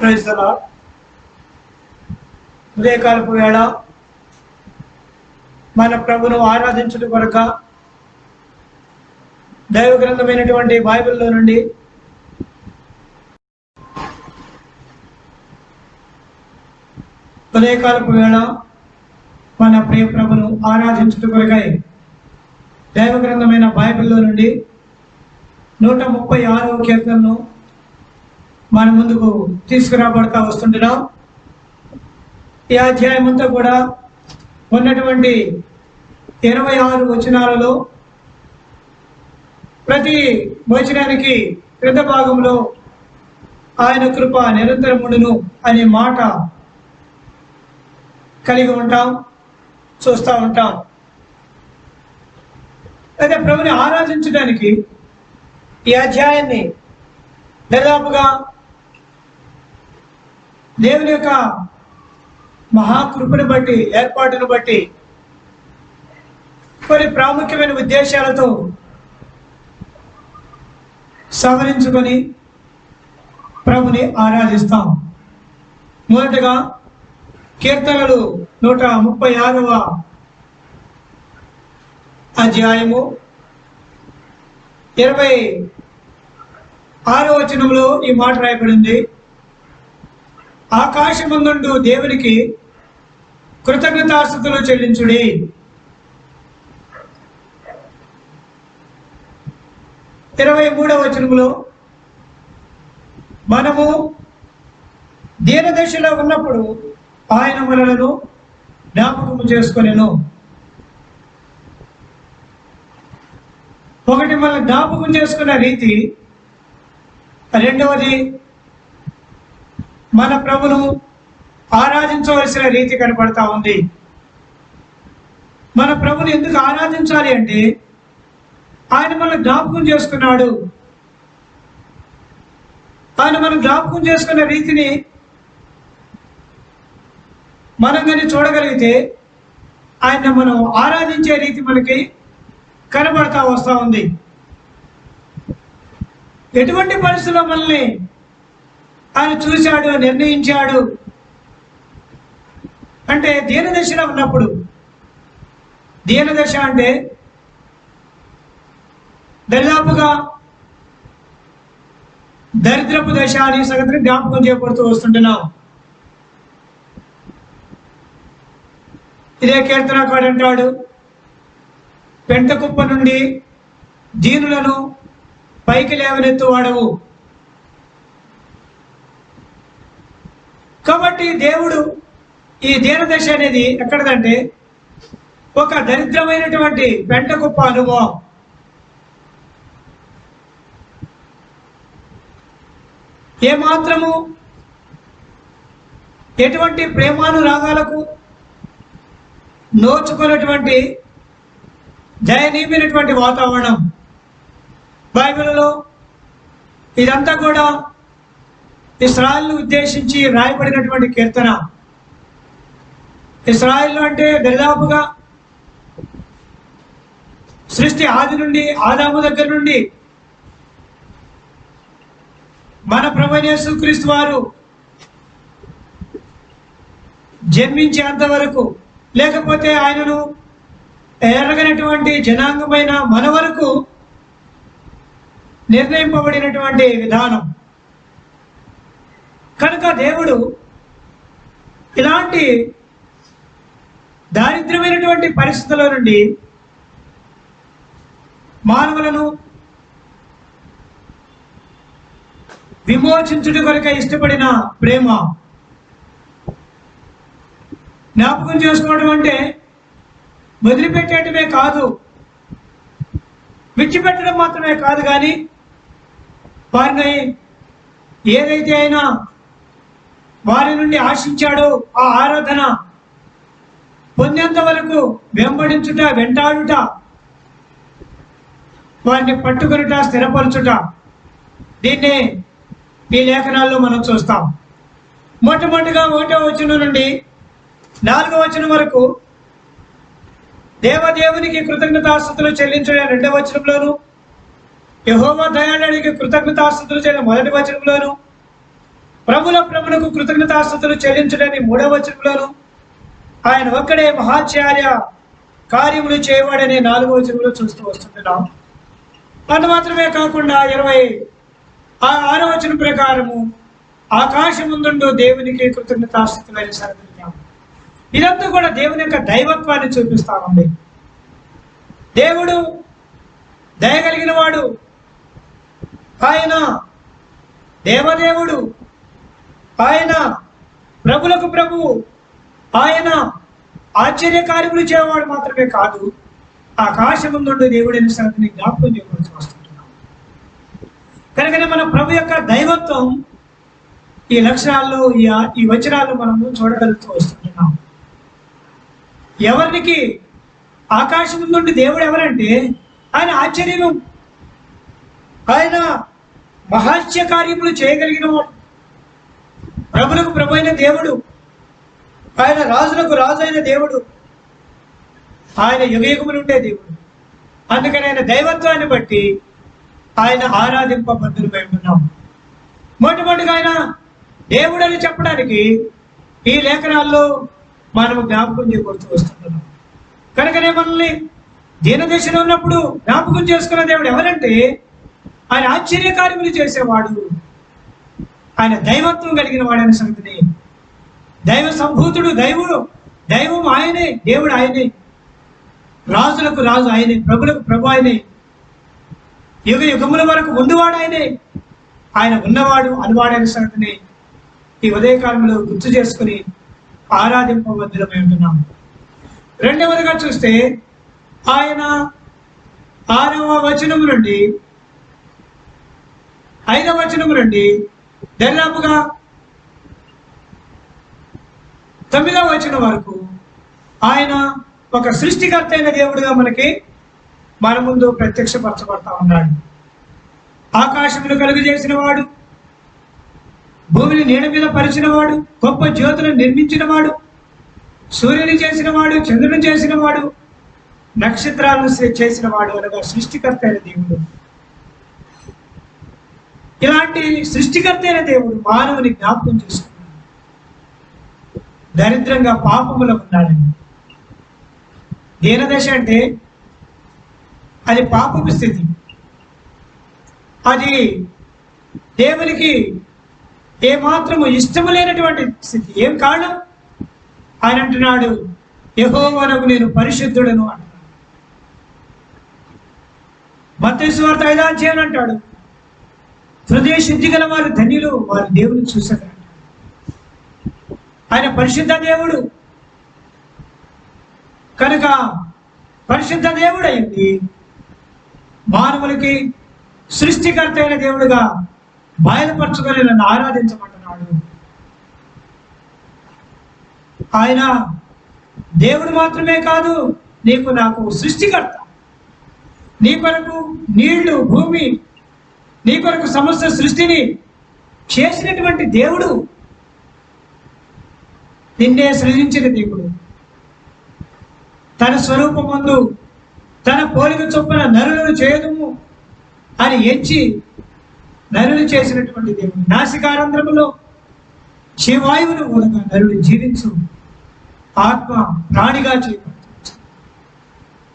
Praise the lord. ఉదయకాలపు వేళ మన ప్రభును ఆరాధించుట కొరకు దైవ గ్రంథమైనటువంటి బైబిల్లో నుండి ఉదయకాలపు వేళ మన ప్రియ ప్రభును ఆరాధించుట కొరకై దైవ గ్రంథమైన బైబిల్లో నుండి 136వ కీర్తనను మన ముందుకు తీసుకురాబడతా వస్తుంటున్నాం. ఈ అధ్యాయం అంతా కూడా ఉన్నటువంటి 26 వచనాలలో ప్రతి వచనానికి క్రింద భాగంలో ఆయన కృప నిరంతరముండును అనే మాట కలిగి ఉంటాం, చూస్తూ ఉంటాం. అయితే ప్రభుని ఆరాధించడానికి ఈ అధ్యాయాన్ని దాదాపుగా దేవుని యొక్క మహాకృపను బట్టి, ఏర్పాటును బట్టి కొన్ని ప్రాముఖ్యమైన ఉద్దేశాలతో సవరించుకొని ప్రభుని ఆరాధిస్తాం. మొదటగా కీర్తనలు 136వ అధ్యాయము 26వ వచనంలో ఈ మాట రాయబడింది. ఆకాశమందుండు దేవునికి కృతజ్ఞతాస్తుతులు చెల్లించుడి. ఇరవై 23వ వచనంలో మనము దీనదశలో ఉన్నప్పుడు ఆయన మనలను జ్ఞాపకము చేసుకొనెను. ఒకటి మనల్ని జ్ఞాపకం చేసుకున్న రీతి, రెండవది మన ప్రభును ఆరాధించవలసిన రీతి కనపడతా ఉంది. మన ప్రభుని ఎందుకు ఆరాధించాలి అంటే ఆయన మనల్ని జ్ఞాపకం చేసుకున్నాడు. ఆయన మనం జ్ఞాపకం చేసుకున్న రీతిని మనం కానీ చూడగలిగితే ఆయన మనం ఆరాధించే రీతి మనకి కనబడతా వస్తూ ఉంది. ఎటువంటి పరిస్థితుల్లో మనల్ని ఆయన చూశాడు, నిర్ణయించాడు అంటే దీనదశలో ఉన్నప్పుడు. దీనదశ అంటే దాదాపుగా దరిద్రపు దశ అనే సంగతిని జ్ఞాపకం చేయబడుతూ వస్తుంటున్నాం. ఇదే కీర్తనకాడు అంటాడు, పెంట కుప్ప నుండి దీనులను పైకి లేవనెత్తు వాడవు. కాబట్టి దేవుడు ఈ దీనదశ అనేది ఎక్కడదంటే ఒక దరిద్రమైనటువంటి పెంట కుప్ప అనుభవం. ఏమాత్రము ఎటువంటి ప్రేమానురాగాలకు నోచుకున్నటువంటి దయనీయమైనటువంటి వాతావరణం. బైబిల్లో ఇదంతా కూడా ఇశ్రాయేలును ఉద్దేశించి రాయబడినటువంటి కీర్తన. ఇశ్రాయేలు అంటే దాదాపుగా సృష్టి ఆది నుండి, ఆదాము దగ్గర నుండి మన ప్రభువైన యేసుక్రీస్తు వారు జన్మించేంత వరకు, లేకపోతే ఆయనను ఎరగనటువంటి జనాంగమైన మన వరకు నిర్ణయింపబడినటువంటి విధానం. కనుక దేవుడు ఇలాంటి దారిద్ర్యమైనటువంటి పరిస్థితుల నుండి మానవులను విమోచించుట కొరకై ఇష్టపడిన ప్రేమ. జ్ఞాపకం చేసుకోవడం అంటే వదిలిపెట్టేయటమే కాదు, విడిచిపెట్టడం మాత్రమే కాదు, కానీ వారిని ఏదైతే అయినా వారి నుండి ఆశించాడో ఆ ఆరాధన పొందేంత వరకు వెంబడించుట, వెంటాడుట, వారిని పట్టుకొనుట, స్థిరపరచుట. దీన్నే ఈ లేఖనాల్లో మనం చూస్తాం. మొట్టమొదటిగా 1వ వచనం నుండి 4వ వచనం వరకు దేవదేవునికి కృతజ్ఞతాస్తుతులు చెల్లించడం 2వ వచనంలోను, యెహోవా దయాళునికి కృతజ్ఞతాస్తుతులు చేయడం 1వ వచనంలోను, ప్రభులకు కృతజ్ఞతాస్తుతులు చెల్లించడని 3వ వచనంలోను, ఆయన ఒక్కడే మహాచార్య కార్యములు చేయవాడనే 4వ వచనంలో చూస్తూ వస్తుంటున్నాం. అంత మాత్రమే కాకుండా 26వ వచనం ప్రకారము ఆకాశముందుండు దేవునికి కృతజ్ఞతాస్తుతులని సరిదిద్దాము. ఇదంతా కూడా దేవుని యొక్క దైవత్వాన్ని చూపిస్తామండి. దేవుడు దయగలిగిన వాడు, ఆయన దేవదేవుడు, ఆయన ప్రభులకు ప్రభువు, ఆయన ఆశ్చర్యకార్యములు చేయవాడు మాత్రమే కాదు, ఆకాశముందుండు దేవుడైన సంగతిని జ్ఞాపకం చేయవలసి వస్తుంటున్నాం. కనుకనే మన ప్రభు యొక్క దైవత్వం ఈ లక్షణాల్లో ఈ వచనాల్లో మనము చూడగలుగుతూ వస్తుంటున్నాం. ఎవరికి ఆకాశం నుండి దేవుడు ఎవరంటే ఆయన ఆశ్చర్యము, ఆయన మహాత్య కార్యములు చేయగలిగిన వాడు, ప్రభులకు ప్రభు అయిన దేవుడు, ఆయన రాజులకు రాజు అయిన దేవుడు, ఆయన యుగయుగములుండే దేవుడు. అందుకని ఆయన దైవత్వాన్ని బట్టి ఆయన ఆరాధింపబద్ధులమై ఉన్నాం. మొట్టమొదటిగా ఆయన దేవుడు అని చెప్పడానికి ఈ లేఖనాల్లో మనము జ్ఞాపకం చేయబడుతూ వస్తున్నాం. కనుకనే మనల్ని దీనదశలో ఉన్నప్పుడు జ్ఞాపకం చేసుకున్న దేవుడు ఎవరంటే ఆయన ఆశ్చర్యకార్యములు చేసేవాడు, ఆయన దైవత్వం కలిగిన వాడనే సంగతిని, దైవ సంభూతుడు, దైవం ఆయనే, దేవుడు ఆయనే, రాజులకు రాజు ఆయనే, ప్రభులకు ప్రభు ఆయనే, యుగ యుగముల వరకు ఉన్నవాడు ఆయనే, ఆయన ఉన్నవాడు అనువాడైన సంగతిని ఈ ఉదయకాలంలో గుర్తు చేసుకుని ఆరాధింపబద్ధులమై ఉంటున్నాం. రెండవదిగా చూస్తే ఆయన 6వ వచనం నుండి 5వ వచనం నుండి దాదాపుగా 9వ వచనం వరకు ఆయన ఒక సృష్టికర్త అయిన దేవుడిగా మన ముందు ప్రత్యక్షపరచబడతా ఉన్నాడు. ఆకాశమును కలుగు చేసిన వాడు, భూమిని నీడ మీద పరిచిన వాడు, గొప్ప జ్యోతులను నిర్మించిన వాడు, సూర్యుని చేసిన వాడు, చంద్రుని చేసిన వాడు, నక్షత్రాలను చేసిన వాడు అనగా సృష్టికర్త అయిన దేవుడు. ఇలాంటి సృష్టికర్త అయిన దేవుడు మానవుని జ్ఞాపకం చేసుకున్నాడు. దరిద్రంగా పాపములో ఉన్నాడని. దీనదశ అంటే అది పాపపు స్థితి, అది దేవునికి ఏమాత్రము ఇష్టము లేనటువంటి స్థితి. ఏం కారణం? ఆయన అంటున్నాడు, యెహోవానకు నేను పరిశుద్ధుడను అంటున్నాడు. మత్తయి సువార్త 5వ అధ్యాయం అంటాడు, హృదయ శుద్ధి గల వారు ధన్యులు, వారు దేవుని చూశారు. ఆయన పరిశుద్ధ దేవుడు కనుక పరిశుద్ధ దేవుడు అయింది మానవులకి సృష్టికర్త అయిన దేవుడుగా బయలుపరచుకొని నన్ను ఆరాధించమంటున్నాడు. ఆయన దేవుడు మాత్రమే కాదు, నాకు సృష్టికర్త. నీ కొరకు నీళ్లు, భూమి, నీ కొరకు సమస్త సృష్టిని చేసినటువంటి దేవుడు, నిన్నే సృజించిన దేవుడు, తన స్వరూపమందు తన పోలిక చొప్పున నరులను చేయదుము అని ఎంచి నరులు చేసినటువంటి దేవుడు. నాసికారంధ్రములో శివాయువును మూలంగా నరుడు జీవించు ఆత్మ ప్రాణిగా చేయబడుతుంది.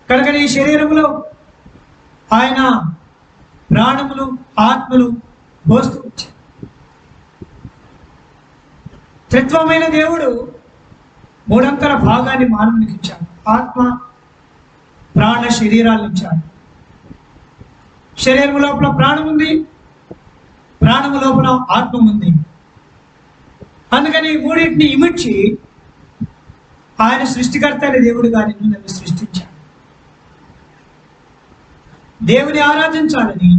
కనుక ఈ శరీరంలో ఆయన ప్రాణములు, ఆత్మలు పోస్తూ వచ్చాడు. త్రిత్వమైన దేవుడు 3 భాగాన్ని మానవునికి ఇచ్చాడు. ఆత్మ, ప్రాణ, శరీరాలను ఇచ్చాడు. శరీరం లోపల ప్రాణం ఉంది, ప్రాణము లోపల ఆత్మ ఉంది. అందుకని మూడింటిని ఇమిడ్చి ఆయన సృష్టికర్త అనే దేవుడుగా నన్ను సృష్టించాడు. దేవుని ఆరాధించాలని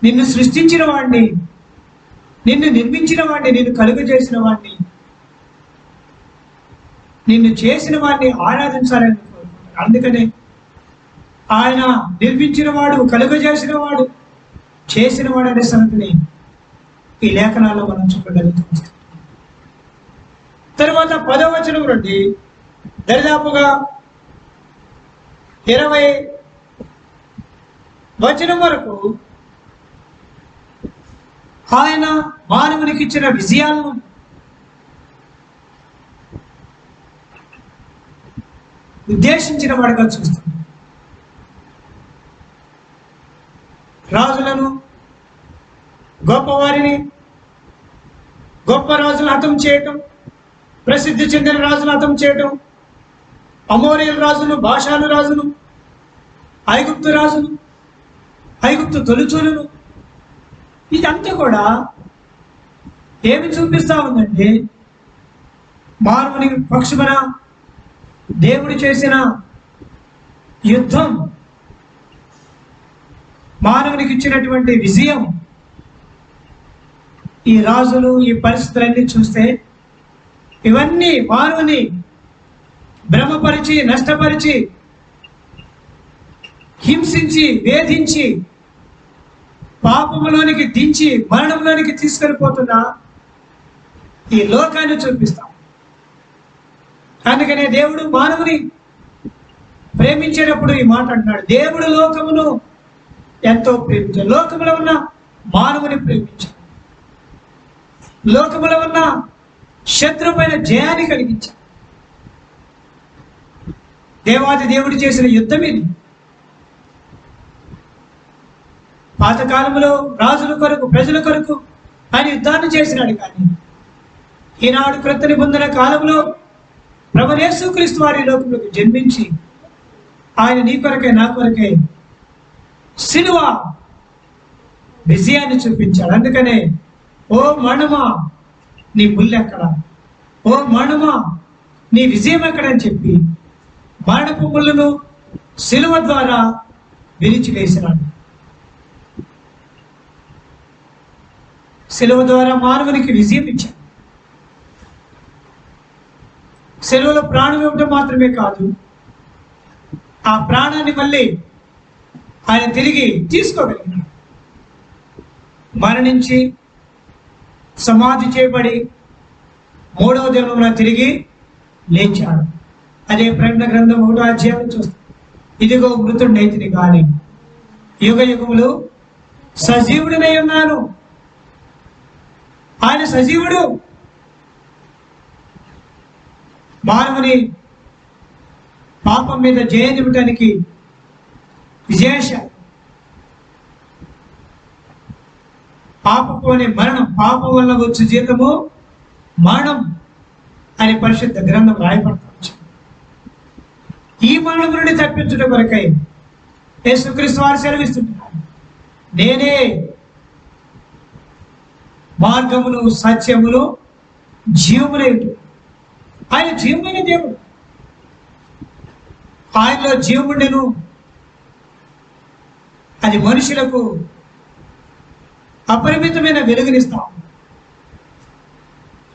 నిన్ను సృష్టించిన వాడిని, నిన్ను నిర్మించిన వాడిని, నిన్ను కలుగు చేసిన వాడిని, నిన్ను చేసిన వాడిని ఆరాధించాలని కోరుకుంటాడు. అందుకనే ఆయన నిర్మించిన వాడు, కలుగు చేసిన వాడు, చేసిన వాడు అనే సంగతిని ఈ లేఖనాల్లో మనం చూడగలుగుతాం. తర్వాత 10వ వచనం నుండి దరిదాపుగా 20 వచనం వరకు ఆయన మానవునికి ఇచ్చిన విజయాలను ఉద్దేశించిన వాడుగా చూస్తున్నాం. రాజులను, గొప్పవారిని, గొప్ప రాజులను హతం చేయటం, ప్రసిద్ధి చెందిన రాజులను హతం చేయటం, అమోరియల్ రాజులు, బాషాను రాజులు, ఐగుప్తు రాజులు, ఐగుప్తు తొలిచూలును, ఇదంతా కూడా ఏమి చూపిస్తా ఉందంటే మానవుని పక్షుమన దేవుడు చేసిన యుద్ధం, మానవునికి ఇచ్చినటువంటి విజయం. ఈ రాజులు, ఈ పరిస్థితులన్నీ చూస్తే ఇవన్నీ మానవుని భ్రమపరిచి, నష్టపరిచి, హింసించి, వేధించి, పాపములోనికి దించి మరణంలోనికి తీసుకెళ్ళిపోతున్న ఈ లోకాన్ని చూపిస్తాం. అందుకనే దేవుడు మానవుని ప్రేమించేటప్పుడు ఈ మాట అంటున్నాడు, దేవుడు లోకమును ఎంతో ప్రేమించాడు. లోకములో ఉన్న మానవుని ప్రేమించాడు, లోకములో ఉన్న శత్రు పైన జయాన్ని కలిగించాడు. దేవాది దేవుడు చేసిన యుద్ధం ఇది. పాతకాలంలో రాజుల కొరకు, ప్రజల కొరకు ఆయన యుద్ధాన్ని చేసినాడు. కానీ ఈనాడు క్రొత్త నిబంధన కాలంలో ప్రభువు యేసుక్రీస్తు వారి లోకంలోకి జన్మించి ఆయన నీ కొరకే, నా కొరకే సిలువ విజయాన్ని చూపించాడు. అందుకనే ఓ మరణమా నీ ముళ్ళు ఎక్కడ, ఓ మరణమా నీ విజయం ఎక్కడని చెప్పి మరణపు ముళ్ళను సిలువ ద్వారా విరిచి వేసినాడు. సిలువ ద్వారా మానవునికి విజయం ఇచ్చాడు. సిలువలో ప్రాణం ఇవ్వడం మాత్రమే కాదు, ఆ ప్రాణాన్ని మళ్ళీ ఆయన తిరిగి తీసుకోగలిగినాడు. మరణించి సమాధి చేయబడి 3వ దినమున తిరిగి లేచాడు. అదే ప్రకటన గ్రంథం 1వ అధ్యాయం చూస్తాం. ఇదిగో మృతుడైతిని కానీ యుగ యుగములు సజీవుడినై ఉన్నాను. ఆయన సజీవుడు. మానవుని పాపం మీద జయనివ్వటానికి విజయశాలి. పాపపు అనే మరణం, పాపం వల్ల వచ్చే జీతము మరణం అని పరిశుద్ధ గ్రంథం రాయబడతాం. ఈ మరణం నుండి తప్పించడం కొరకై యేసుక్రీస్తు వారు సెలవిస్తుంటున్నారు, నేనే మార్గమును, సత్యమును, జీవమునే. ఆయన జీవమైన దేవుడు. ఆయనలో జీవముండెను. అది మనుషులకు అపరిమితమైన వెలుగునిస్తాం.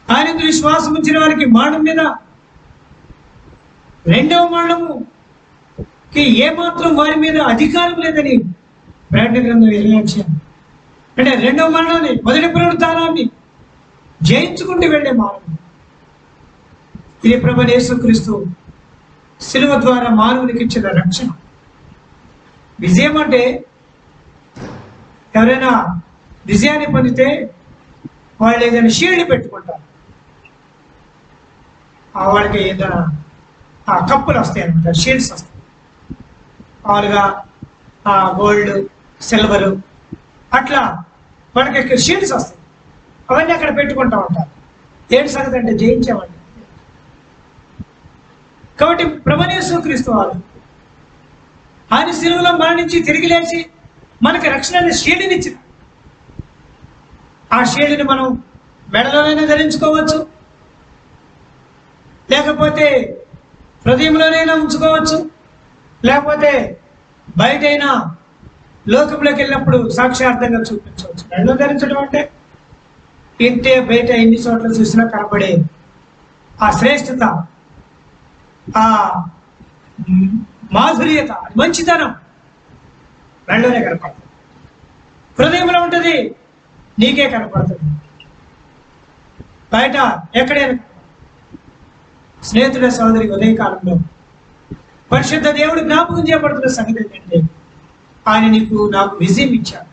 ఆయనకు విశ్వాసం ఉంచిన వారికి మరణం మీద, రెండవ మరణముకి ఏమాత్రం వారి మీద అధికారం లేదని ప్రకటన గ్రంథం 20వ అధ్యాయం. అంటే రెండవ మరణాన్ని, మొదటి పునరుత్థానాన్ని జయించుకుంటూ వెళ్ళే మార్గం ఇది. ప్రభువు యేసుక్రీస్తు సిలువ ద్వారా మానవునికి ఇచ్చిన రక్షణ. విజయం అంటే ఎవరైనా విజయాన్ని పొందితే వాళ్ళు ఏదైనా షీల్డ్ పెట్టుకుంటారు. వాళ్ళకి ఏదైనా కప్పులు వస్తాయి అనమాట, షీల్డ్స్ వస్తాయి. మామూలుగా గోల్డ్, సిల్వరు అట్లా వాళ్ళకి షీల్డ్స్ వస్తాయి. అవన్నీ అక్కడ పెట్టుకుంటూ ఉంటారు. ఏంటి సంగతి అంటే జయించేవాళ్ళు. కాబట్టి ప్రభువు యేసుక్రీస్తు వారు ఆయన సిలువలో మరణించి తిరిగి లేచి మనకి రక్షణ అనే షీల్డ్ని ఇచ్చిన. ఆ షీల్డ్ని మనం మెడలోనైనా ధరించుకోవచ్చు, లేకపోతే హృదయంలోనైనా ఉంచుకోవచ్చు, లేకపోతే బయటైనా లోకంలోకి వెళ్ళినప్పుడు సాక్షార్థంగా చూపించవచ్చు. మెడలో ధరించడం అంటే ఇంటే బయట ఎన్ని చోట్ల చూసినా కనపడే ఆ శ్రేష్టత, ఆ మాధుర్యత, మంచితనం మెడలోనే కనపడుతుంది. హృదయంలో ఉంటుంది, నీకే కనపడుతుంది, బయట ఎక్కడైనా. స్నేహితుల సోదరి ఉదయకాలంలో పరిశుద్ధ దేవుడు జ్ఞాపకం చేయబడుతున్న సంగతి ఏంటంటే ఆయన నీకు నాకు విజయం ఇచ్చాడు.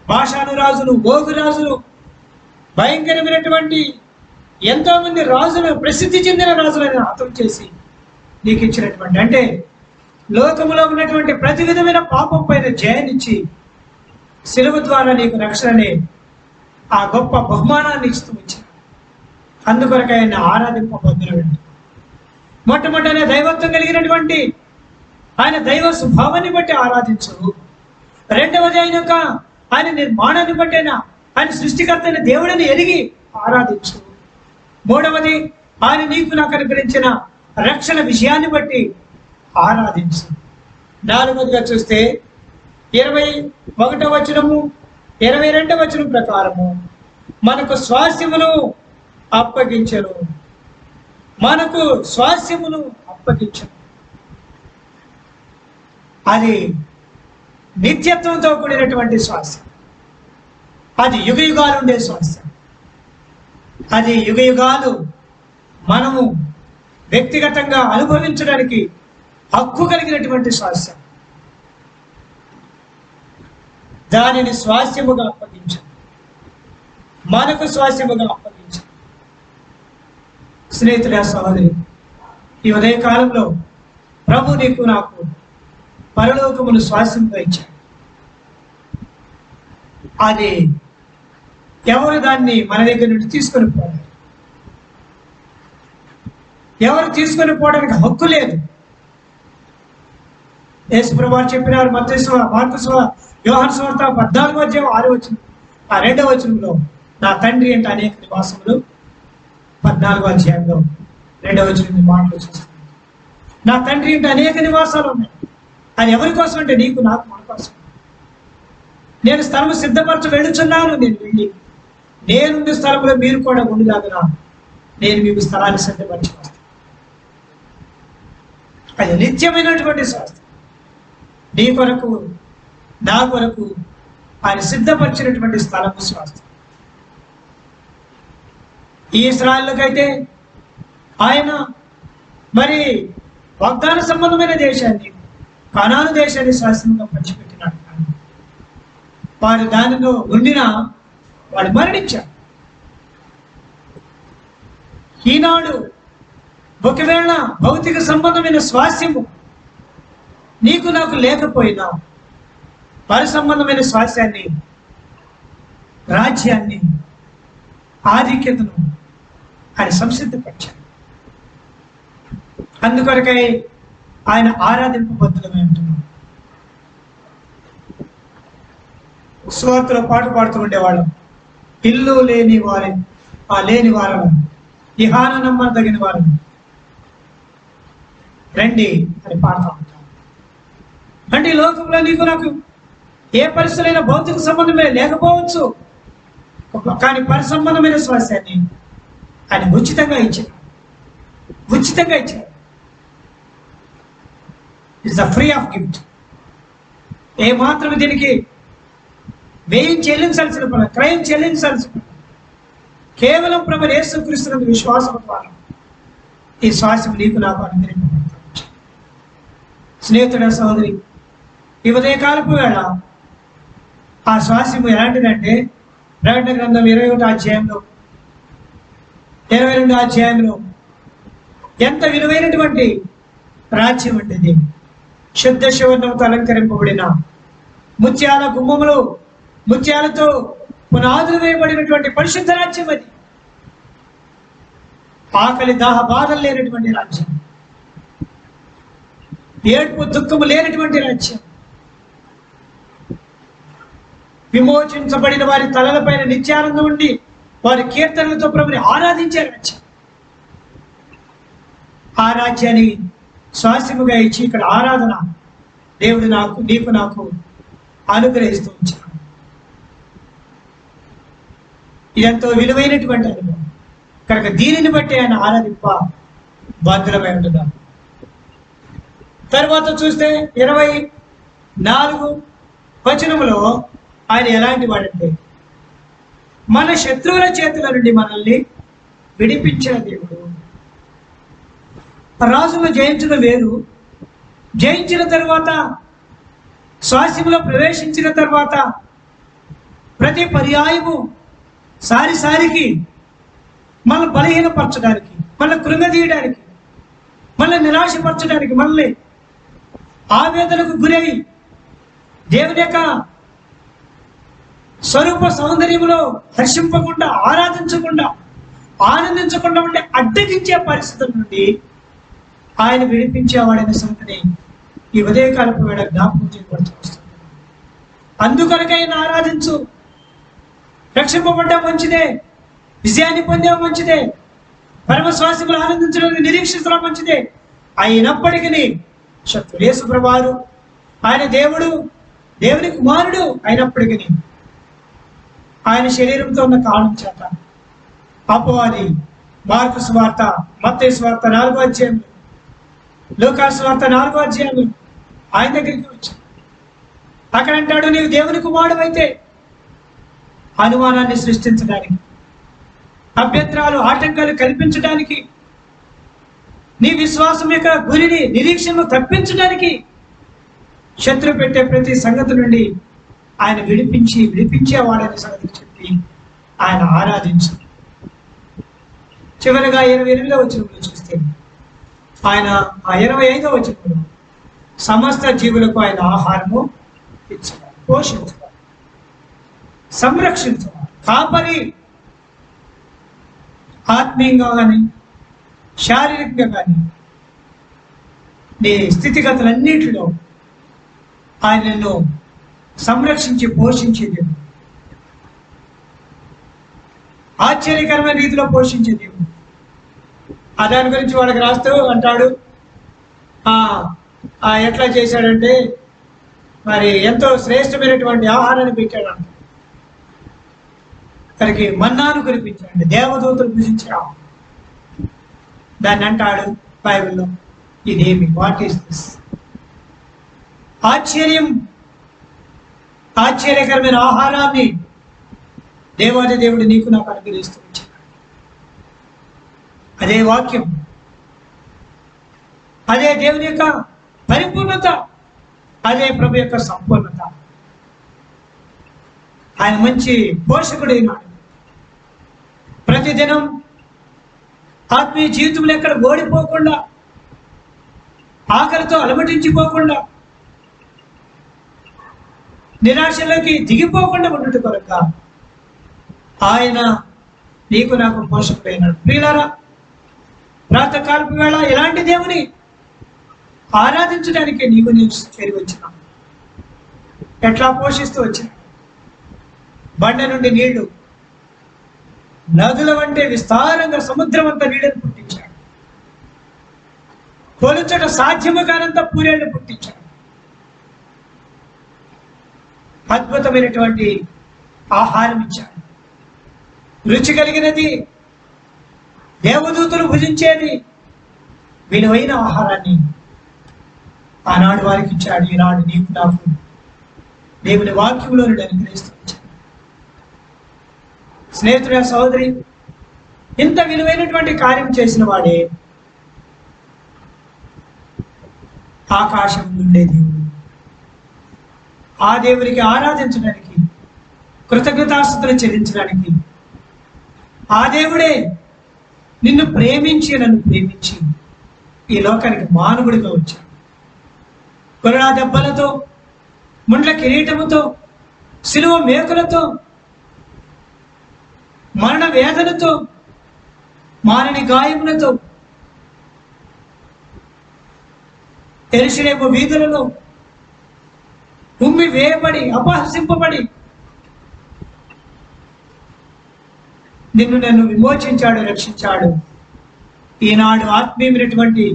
భాషాను రాజులు, ఓగు రాజులు, భయంకరమైనటువంటి ఎంతో మంది రాజులు, ప్రసిద్ధి చెందిన రాజులను హతం చేసి నీకు ఇచ్చినటువంటి, అంటే లోకములో ఉన్నటువంటి ప్రతి విధమైన పాపం పైన జయాన్నిచ్చి శిలువ ద్వారా నీకు రక్షణనే ఆ గొప్ప బహుమానాన్ని ఇస్తూ వచ్చాడు. అందుకొరకు ఆయన ఆరాధింపబోతున్న మొట్టమొదటి దైవత్వం కలిగినటువంటి ఆయన దైవ స్వభావాన్ని బట్టి ఆరాధించు. రెండవది ఆయన నిర్మాణాన్ని బట్టి ఆయన సృష్టికర్త అయిన దేవుడిని ఎరిగి ఆరాధించు. మూడవది ఆయన నీకు నాకు అనుగ్రహించిన రక్షణ విషయాన్ని బట్టి ఆరాధించు. నాలుగవదిగా చూస్తే 21వ వచనము 22వ వచనం ప్రకారము మనకు స్వాస్యమును అప్పగించరు. మనకు స్వాస్యమును అప్పగించరు. అది నిత్యత్వంతో కూడినటువంటి స్వాస్యం. అది యుగయుగాలు ఉండే స్వాస్యం. అది యుగయుగాలు మనము వ్యక్తిగతంగా అనుభవించడానికి హక్కు కలిగినటువంటి స్వాస్యం. దానిని స్వాస్యముగా అప్పగించు. మనకు స్వాస్యముగా అప్పగించు. స్నేహితుల సహోదరి, ఈ ఉదయకాలంలో ప్రభు నీకు నాకు పరలోకమును స్వాస్యంగా ఇచ్చాడు. అది ఎవరు దాన్ని మన దగ్గర నుండి తీసుకొని పోవాలి? ఎవరు తీసుకొని పోవడానికి హక్కు లేదు. యేసుప్రభు వారు చెప్పినారు మార్కు యోహాను సువార్త 14వ అధ్యాయం 6వ వచనం, ఆ 2వ వచనంలో నా తండ్రి అంటే అనేక నివాసములు. 14వ అధ్యాయంలో 2వ వచనం మాటలు చూస్తాను. నా తండ్రి అంటే అనేక నివాసాలు ఉన్నాయి. అది ఎవరి కోసం అంటే నీకు నాకు మన కోసం. నేను స్థలము సిద్ధపరచ వెళ్ళుచున్నాను. నేను వెళ్ళి నేనుండే స్థలంలో మీరు కూడా ఉండిలాగా నేను మీకు స్థలాన్ని సిద్ధపరచి వస్తాను. అది నిత్యమైనటువంటి శాస్త్రం. నీ కొరకు నా కొరకు ఆయన సిద్ధపరిచినటువంటి స్థలము శాస్త్రం. ఈ ఇశ్రాయేలుకైతే ఆయన మరి వాగ్దాన సంబంధమైన దేశాన్ని, కనాను దేశాన్ని శాస్త్రంగా పంచిపెట్టినాడు. వారు దానిలో ఉండిన వాడు మరణించాడు. ఈనాడు ఒకవేళ భౌతిక సంబంధమైన స్వాస్యము నీకు నాకు లేకపోయినా పరి సంబంధమైన స్వాస్యాన్ని, రాజ్యాన్ని, ఆధిక్యతను ఆయన సంసిద్ధపరిచాడు. అందుకొరకై ఆయన ఆరాధింపబద్ధులమై ఉంటున్నాడు. సువార్తలో పాట పాడుతూ ఉండేవాళ్ళం. ఇల్లు లేని వారను, ఇహాన నమ్మదగిన వారను రండి అని పాడుతూ ఉంటాం. అంటే ఈ లోకంలో నీకు నాకు ఏ పరిస్థితులైన భౌతిక సంబంధమే లేకపోవచ్చు, కానీ పరిసంబంధమైన స్వాస్యాన్ని ఆయన ఉచితంగా ఇచ్చాడు. It's the free of gift. ఏ మాత్రం దీనికి వ్యయం చెల్లించాల్సిన పని, క్రయం చెల్లించాల్సిన పని. కేవలం ప్రభు యేసుక్రీస్తునందు విశ్వాసం ద్వారా ఈ శ్వాసం నీకు నాకు అనుగ్రహించబడుతుంది. స్నేహితుడ సహోదరి, ఈ ఉదయకాలపు వేళ ఆ శ్వాసము ఎలాంటిదంటే ప్రకటన గ్రంథం 21వ అధ్యాయంలో 22వ అధ్యాయంలో ఎంత విలువైనటువంటి రాజ్యం అంటే శుద్ధ శివర్ణంతో అలంకరింపబడిన ముత్యాల గుమ్మములు, ముత్యాలతో పునాదులు వేయబడినటువంటి పరిశుద్ధ రాజ్యం. అది ఆకలి దాహ బాధలు లేనటువంటి రాజ్యం, ఏడ్పు దుఃఖము లేనటువంటి రాజ్యం, విమోచించబడిన వారి తలలపైన నిత్యానందం ఉండి వారి కీర్తనలతో ప్రభుని ఆరాధించే రాజ్యం. ఆ రాజ్యాన్ని స్వాస్యముగా ఇచ్చి ఇక్కడ ఆరాధన దేవుడు నీకు నాకు అనుగ్రహిస్తూ ఉంచాడు. ఇదంతో విలువైనటువంటి అనుభవం కనుక దీనిని బట్టి ఆయన ఆరాధింప బాధ్యులమై ఉంటున్నాం. తర్వాత చూస్తే 24వ వచనములో ఆయన ఎలాంటి వాడంటే మన శత్రువుల చేతుల నుండి మనల్ని విడిపించిన దేవుడు. రాజును జయించడం వేరు, జయించిన తర్వాత స్వాస్యంలో ప్రవేశించిన తర్వాత ప్రతి పర్యాయము సారికి మనల్ని బలహీనపరచడానికి, మనల్ని కృంగదీయడానికి, మనల్ని నిరాశపరచడానికి, మనల్ని ఆవేదనకు గురై దేవుని యొక్క స్వరూప సౌందర్యంలో హర్షింపకుండా, ఆరాధించకుండా, ఆనందించకుండా ఉండే అడ్డగించే పరిస్థితుల నుండి ఆయన విడిపించేవాడైన సంగతిని ఈ ఉదయకాలపు వేళ జ్ఞాపకం చేయబడుతూ వస్తుంది. అందుకొరకైనా ఆరాధించు. రక్షింపబడ్డా మంచిదే, విజయాన్ని పొందే మంచిదే, పరమశ్వాసములు ఆనందించడానికి నిరీక్షించడం మంచిదే. అయినప్పటికీ శత్రువు యేసు ప్రభువారు ఆయన దేవుడు, దేవుని కుమారుడు అయినప్పటికీ ఆయన శరీరంతో ఉన్న కారణం చేత అపవాది మార్కు సువార్త, మత్తయి సువార్త 4వ అధ్యాయం, లూకా సువార్త 4వ అధ్యాయం ఆయన దగ్గరికి వచ్చాడు. అక్కడ అంటాడు, నీవు దేవుని కుమారుడు అయితే అనుమానాన్ని సృష్టించడానికి, అభ్యంతరాలు, ఆటంకాలు కల్పించడానికి, నీ విశ్వాసం యొక్క గురిని, నిరీక్షను తప్పించడానికి శత్రు పెట్టే ప్రతి సంగతి నుండి ఆయన విడిపించేవాడనే సంగతి చెప్పి ఆయన ఆరాధించు. చివరిగా 28వ వచనంలో చూస్తే ఆయన ఆ 25వ వచనంలో సమస్త జీవులకు ఆయన ఆహారము ఇచ్చేవాడు, పోషించేవాడు, సంరక్షించేవాడు, కాపరి. ఆత్మీయంగా కానీ శారీరకంగా కానీ నీ స్థితిగతులన్నిటిలో ఆయన నిన్ను సంరక్షించి పోషించేది, ఆశ్చర్యకరమైన రీతిలో పోషించేది. దాని గురించి వాళ్ళకి రాస్తూ అంటాడు, ఎట్లా చేశాడంటే మరి ఎంతో శ్రేష్టమైనటువంటి ఆహారాన్ని పెట్టాడు. తనకి మన్నాను కురిపించాడు, దేవదూతలు భుజించే ఆహారం. దాన్ని అంటాడు బైబిల్లో, ఇదేమి, వాట్ ఈస్ దిస్? ఆశ్చర్యకరమైన ఆహారాన్ని దేవాది దేవుడు నీకు నాకు అనుగ్రహిస్తూ వచ్చాడు. అదే వాక్యం, అదే దేవుని యొక్క పరిపూర్ణత, అదే ప్రభు యొక్క సంపూర్ణత. ఆయన మంచి పోషకుడైనాడు. ప్రతిదినం ఆత్మీయ జీవితంలో ఎక్కడ ఓడిపోకుండా, ఆకలితో అలమటించిపోకుండా, నిరాశలోకి దిగిపోకుండా ఉండటం కొరక ఆయన నీకు నాకు పోషకుడైనాడు. ప్రియులారా, ప్రాతకాలపు వేళ ఇలాంటి దేవుని ఆరాధించడానికి నీవు నేను చేరి వచ్చినాం. ఎట్లా పోషిస్తూ వచ్చినా, బండ నుండి నీళ్లు నదుల వంటి విస్తారంగా సముద్రం అంతా నీళ్ళని పుట్టించాడు. కొలుచట సాధ్యము కానంత పూరేళ్లు పుట్టించాడు. అద్భుతమైనటువంటి ఆహారం ఇచ్చాడు, రుచి కలిగినది, దేవదూతలు భుజించేది విలువైన ఆహారాన్ని ఆనాడు వారికి ఇచ్చాడు. ఈనాడు నీకు నాకు దేవుని వాక్యంలో నుండి అనుగ్రహిస్తూ వచ్చాడు. స్నేహితుడ, సహోదరి, ఇంత విలువైనటువంటి కార్యం చేసిన వాడే ఆకాశం నుండే దేవుడు. ఆ దేవునికి ఆరాధించడానికి, కృతజ్ఞతాస్తుతులు చెల్లించడానికి ఆ దేవుడే నిన్ను ప్రేమించి, నన్ను ప్రేమించి ఈ లోకానికి మానవుడిగా వచ్చాడు. కొరడా దెబ్బలతో, ముండ్ల కిరీటముతో, సిలువ మేకులతో, మరణ వేదనతో, మారని గాయములతో యెరూషలేము వీధులలో ఉమ్మి వేయబడి, అపహసింపబడి నిన్ను నన్ను విమోచించాడు, రక్షించాడు. ఈనాడు ఆత్మీయమైనటువంటి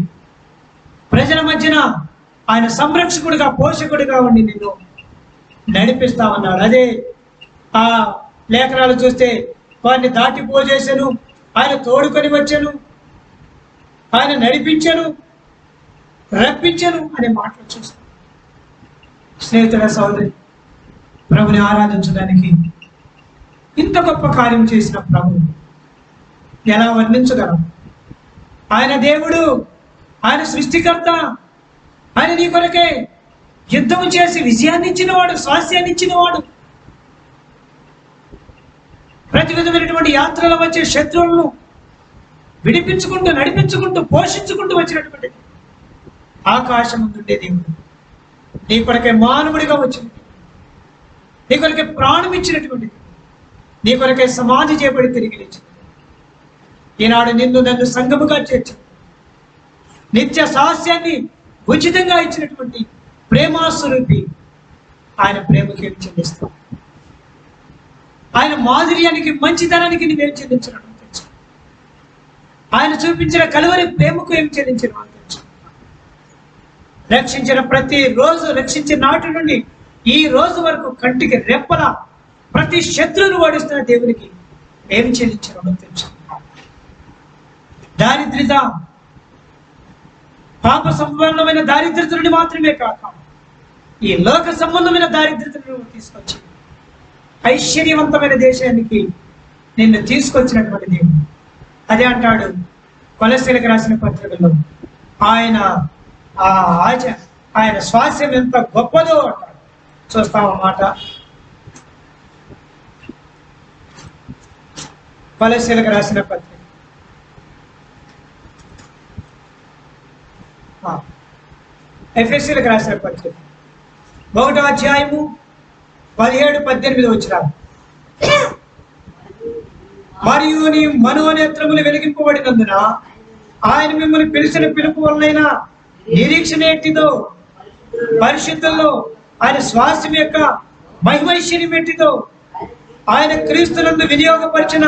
ప్రజల మధ్యన ఆయన సంరక్షకుడిగా, పోషకుడిగా ఉండి నిన్ను నడిపిస్తా ఉన్నాడు. అదే ఆ లేఖనాలు చూస్తే వారిని దాటిపోజేశాను, ఆయన తోడుకొని వచ్చాను, ఆయన నడిపించాను, రప్పించాను అనే మాటలు చూస్తాను. స్నేహితుల, సోదరి, ప్రభుని ఆరాధించడానికి ఇంత గొప్ప కార్యం చేసిన ప్రభు ఎలా వర్ణించగలం? ఆయన దేవుడు, ఆయన సృష్టికర్త, ఆయన నీ కొరకే యుద్ధం చేసి విజయాన్ని ఇచ్చినవాడు, స్వాస్థ్యాన్ని ఇచ్చినవాడు. ప్రతి విధమైనటువంటి యాత్రల వచ్చే శత్రువులను విడిపించుకుంటూ, నడిపించుకుంటూ, పోషించుకుంటూ వచ్చినటువంటి ఆకాశం ముందుండే దేవుడు, నీ కొరకే మానవుడిగా వచ్చింది, నీ కొరకే ప్రాణం ఇచ్చినటువంటి, నీ కొరకే సమాధి చేయబడి తిరిగి లేచింది. ఈనాడు నిన్ను నన్ను సంఘముగా చేర్చింది, నిత్య సాస్యాన్ని ఉచితంగా ఇచ్చినటువంటి ప్రేమాస్వరూపి ఆయన ప్రేమకి ఏం చెల్లిస్తాం? ఆయన మాధుర్యానికి, మంచితనానికి నువ్వేం చెల్లించడం తెలుసు? ఆయన చూపించిన కలువరి ప్రేమకు ఏం చెల్లించడం తెలుసు? రక్షించిన ప్రతి రోజు, రక్షించిన నాటి నుండి ఈ రోజు వరకు కంటికి రెప్పల ప్రతి శత్రువును ఓడిస్తున్న దేవునికి ఏం చెల్లించడం తెలుసు? దారిద్ర్యత, పాప సంబంధమైన దారిద్ర్యత నుండి మాత్రమే కాక ఈ లోక సంబంధమైన దారిద్ర్యతను తీసుకొచ్చి ఐశ్వర్యవంతమైన దేశానికి నిన్ను తీసుకొచ్చినటువంటి దేవుడు. అదే అంటాడు కొలస్సీలకు రాసిన పత్రికలో, ఆయన స్వాస్యం ఎంత గొప్పదో అంటాడు. చూస్తాం అన్నమాట. కొలస్సీలకు రాసిన పత్రిక ఎఫెసీలకు రాసిన పత్రిక 1వ అధ్యాయము 17-18 వచ్చినారు. మరియు నీ మనోనేత్రములు వెలిగింపబడినందున ఆయన మిమ్మల్ని పిలిచిన పిలుపు వలనైనా నిరీక్షణ ఎట్టిదో, పరిశుద్ధుల్లో ఆయన స్వాస్థ్యం యొక్క మహిమైశ్వర్యం ఎట్టిదో, ఆయన క్రీస్తునందు వినియోగపరిచిన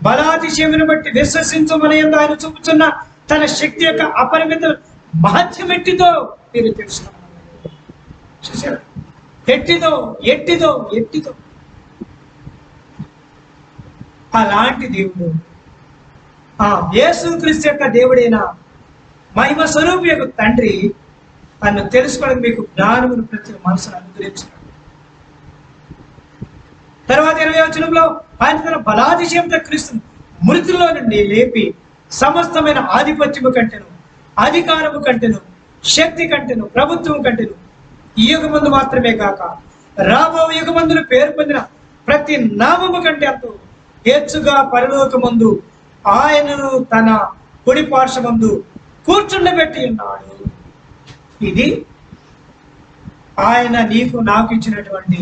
బలాతిశయమును బట్టి విశ్వసించమని ఆయన చూపుతున్న తన శక్తి యొక్క అపరిమిత మహత్యం ఎట్టిదో మీరు తెలుసుకున్నారు. చూసారా? ఎట్టిదో ఎట్టిదో ఎట్టిదో అలాంటి దేవుడు, యేసుక్రీస్తు యొక్క దేవుడైన మహిమ స్వరూపి యొక్క తండ్రి తను తెలుసుకోవడానికి మీకు జ్ఞానమును ప్రతి మనసును అనుగ్రహించాడు. తర్వాత 20వ వచనంలో ఆయన తన బలాతిశయంతో క్రీస్తును మృతుల్లో నుండి లేపి సమస్తమైన ఆధిపత్యము కంటెను, అధికారము కంటెను, శక్తి కంటెను, ప్రభుత్వం కంటెను ఈ యుగమందు మాత్రమే కాక రాబో యుగమందును పేరు పొందిన ప్రతి నామము కంటే అంటూ హెచ్చుగా పరలోకమందు ఆయనను తన కుడి పార్శ్వమందు కూర్చుండబెట్టి ఉన్నాడు. ఇది ఆయన నీకు నాకు ఇచ్చినటువంటి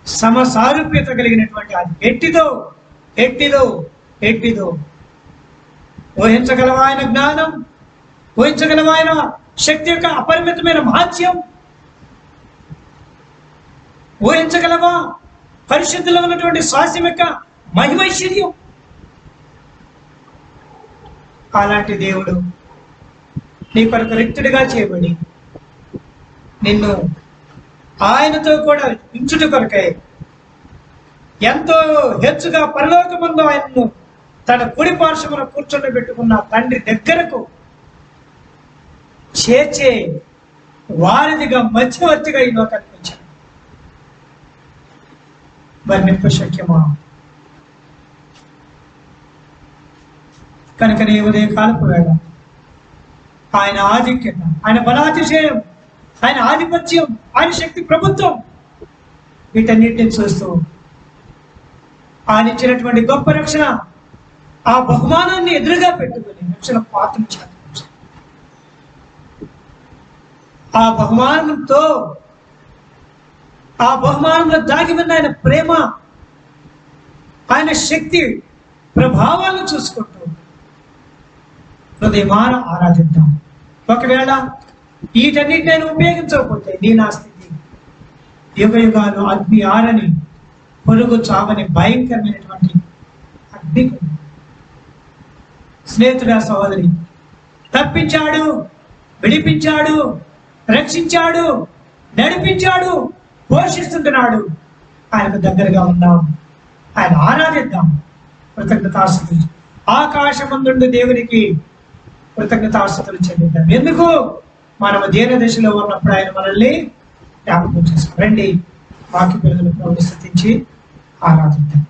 సమసారూప్యత కలిగినటువంటి అది ఎట్టిదో ఎట్టిదో ఎట్టిదో. ఊహించగలవా ఆయన జ్ఞానం? ఊహించగలవా ఆయన శక్తి యొక్క అపరిమితమైన మహత్యం? ఊహించగలవా పరిశుద్ధిలో ఉన్నటువంటి స్వాస్యం యొక్క మహిమైశ్వర్యం? అలాంటి దేవుడు నీ కొరకు రిక్తుడిగా చేయబడి నిన్ను ఆయనతో కూడా ఉంచుట కొరకై ఎంతో హెచ్చుగా పరలోకమందు ఆయనను తన కుడి పార్శ్వమున కూర్చొని తండ్రి దగ్గరకు చేర్చే వారిదిగా మధ్యవర్తిగా ఈ లోకానికి వచ్చాడు. వర్ణింప శక్యమా? కనుక నీ ఉదయ కాలపు వేళ ఆయన ఆధిక్యత, ఆయన బలాతిశయం, ఆయన ఆధిపత్యం, ఆయన శక్తి, ప్రభుత్వం వీటన్నిటిని చూస్తూ ఆయన ఇచ్చినటువంటి గొప్ప రక్షణ, ఆ బహుమానాన్ని ఎదురుగా పెట్టుకుని రక్షణ పాత్ర ఆ బహుమానంతో, ఆ బహుమానంలో దాగి ఉన్న ఆయన ప్రేమ, ఆయన శక్తి ప్రభావాలను చూసుకుంటూ హృదయమాన ఆరాధిద్దాం. ఒకవేళ వీటన్నిటి నేను ఉపయోగించకపోతే నా స్థితి యుగ యుగాలు అగ్ని ఆరని పొరుగు చావని భయంకరమైనటువంటి అగ్ని. స్నేహితుడా, సహోదరి, తప్పించాడు, విడిపించాడు, రక్షించాడు, నడిపించాడు, పోషిస్తుంటున్నాడు. ఆయనకు దగ్గరగా ఉన్నాం, ఆయన ఆరాధిద్దాం. కృతజ్ఞతాస్తుతులు ఆకాశమందుండు దేవునికి కృతజ్ఞతాస్తుతులు చెల్లిద్దాం. ఎందుకు? మనము దీన దశలో ఉన్నప్పుడు ఆయన మనల్ని జ్ఞాపకం చేసుకో. రండి వాక్య పిల్లలు స్తుతించి ఆరాధిద్దాం.